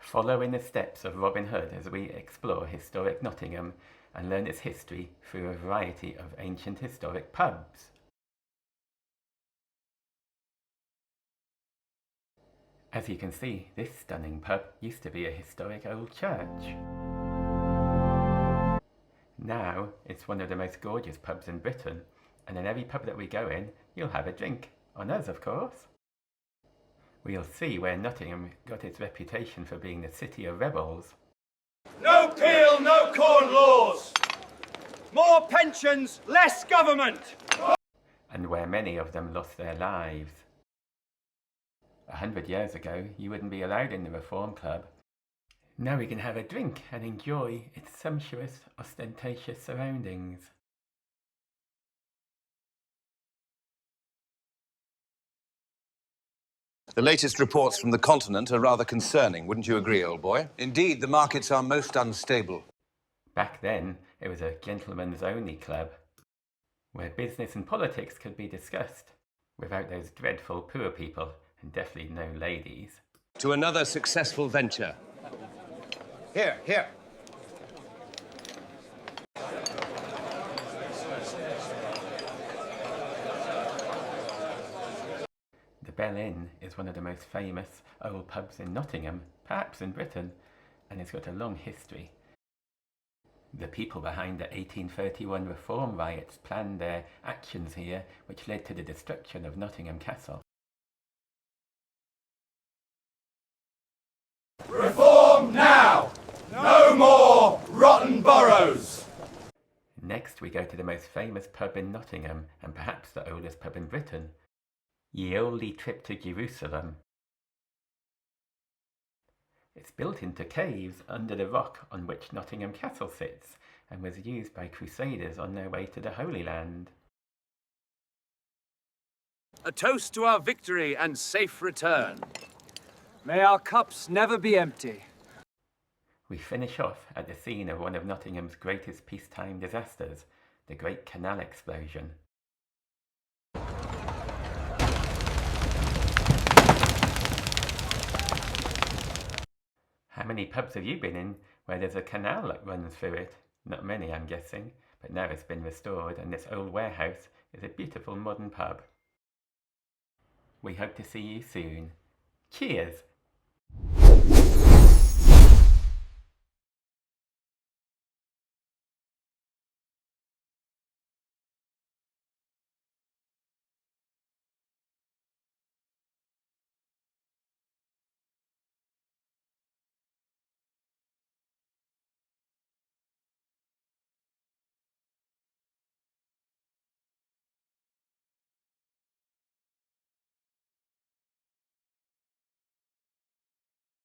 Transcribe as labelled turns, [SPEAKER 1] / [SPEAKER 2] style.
[SPEAKER 1] Follow in the steps of Robin Hood as we explore historic Nottingham and learn its history through a variety of ancient historic pubs. As you can see, this stunning pub used to be a historic old church. Now it's one of the most gorgeous pubs in Britain, and in every pub that we go in, you'll have a drink. On us, of course. We'll see where Nottingham got its reputation for being the city of rebels.
[SPEAKER 2] No Peel, no Corn laws! More pensions, less government!
[SPEAKER 1] And where many of them lost their lives. 100 years ago, you wouldn't be allowed in the Reform Club. Now we can have a drink and enjoy its sumptuous, ostentatious surroundings.
[SPEAKER 3] The latest reports from the continent are rather concerning, wouldn't you agree, old boy?
[SPEAKER 4] Indeed, the markets are most unstable.
[SPEAKER 1] Back then, it was a gentleman's only club, where business and politics could be discussed, without those dreadful poor people, and definitely no ladies.
[SPEAKER 4] To another successful venture.
[SPEAKER 3] Here, here.
[SPEAKER 1] The Bell Inn is one of the most famous old pubs in Nottingham, perhaps in Britain, and it's got a long history. The people behind the 1831 Reform riots planned their actions here, which led to the destruction of Nottingham Castle.
[SPEAKER 2] Reform now! No more rotten boroughs!
[SPEAKER 1] Next we go to the most famous pub in Nottingham, and perhaps the oldest pub in Britain, Ye Olde Trip to Jerusalem. It's built into caves under the rock on which Nottingham Castle sits, and was used by crusaders on their way to the Holy Land.
[SPEAKER 4] A toast to our victory and safe return.
[SPEAKER 5] May our cups never be empty.
[SPEAKER 1] We finish off at the scene of one of Nottingham's greatest peacetime disasters, the Great Canal Explosion. How many pubs have you been in where there's a canal that runs through it? Not many, I'm guessing, but now it's been restored and this old warehouse is a beautiful modern pub. We hope to see you soon. Cheers!